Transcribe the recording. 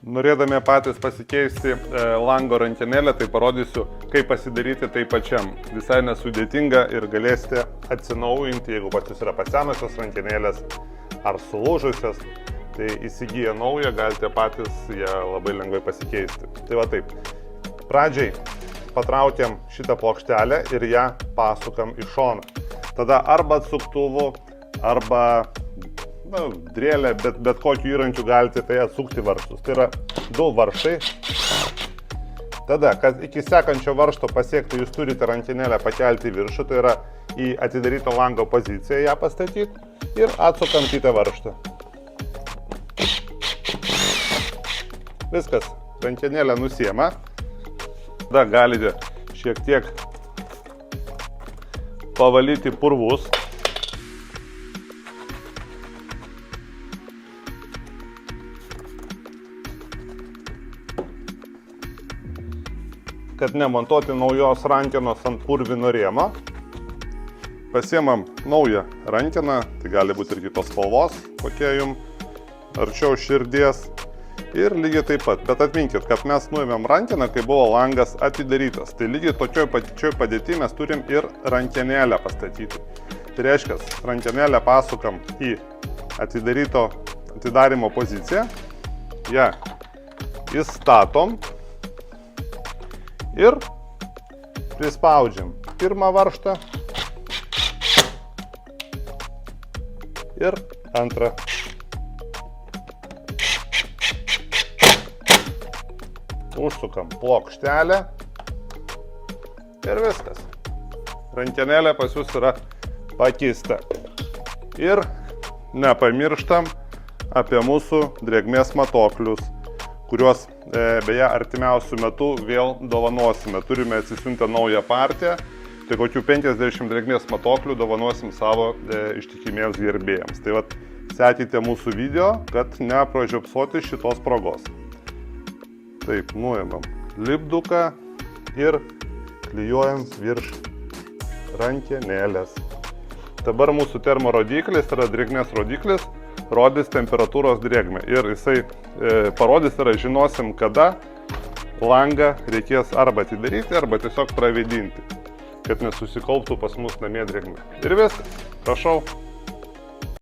Norėdami patys pasikeisti lango rankenėlę, tai parodysiu, kaip pasidaryti tai pačiam. Visai nesudėtinga ir galėsite atsinaujinti, jeigu pas jūs yra pasenusios rankenėlės ar sulūžusios, tai įsigiję naują galite patys ją labai lengvai pasikeisti. Tai va taip. Pradžiai patraukiam šitą plokštelę ir ją pasukam į šoną. Tada arba atsuktuvu, arba drėlę, bet kokiu įrankiu galite tai atsukti varžtus. Tai yra 2 varžtai. Tada, kad iki sekančio varžto pasiekti, jūs turite rankenėlę pakelti į viršų, tai yra į atidaryto lango poziciją ją pastatyti ir atsukam kitą varžtą. Viskas, rankenėlę nusiema. Tada galite šiek tiek pavalyti purvus. Kad nemontuoti naujos rankenos ant purvino rėmo. Pasiemam naują rankeną, tai gali būti ir kitos spalvos, kokie jums arčiau širdies. Ir lygiai taip pat, bet atminkit, kad mes nuėmėm rankeną, kai buvo langas atidarytas. Tai lygiai tokioj pačioj padėti mes turim ir rankenėlę pastatyti. Tai reiškia, rankenėlę pasukam į atidarymo poziciją, ją įstatom ir prispaudžiam pirmą varžtą ir antrą. Užsukam plokštelę ir viskas. Rankenėlė pas jūs yra pakeista. Ir nepamirštam apie mūsų drėgmės matuoklius, kuriuos beje artimiausių metų vėl dovanosime. Turime atsisiuntę naują partiją, tai kokių 50 drėgmės matuoklių dovanosim savo ištikimiems gerbėjams. Tai vat, sekite mūsų video, kad nepražiopsoti šitos progos. Taip, nuėmam lipduką ir klijuojam virš rankenėlės. Dabar mūsų termo rodiklis, tai yra drėgmės rodiklis, rodys temperatūros drėgmę ir jisai parodys, tai yra žinosim, kada langą reikės arba atidaryti, arba tiesiog pravėdinti, kad nesusikauptų pas mus namie drėgmė. Ir viskas. Prašau.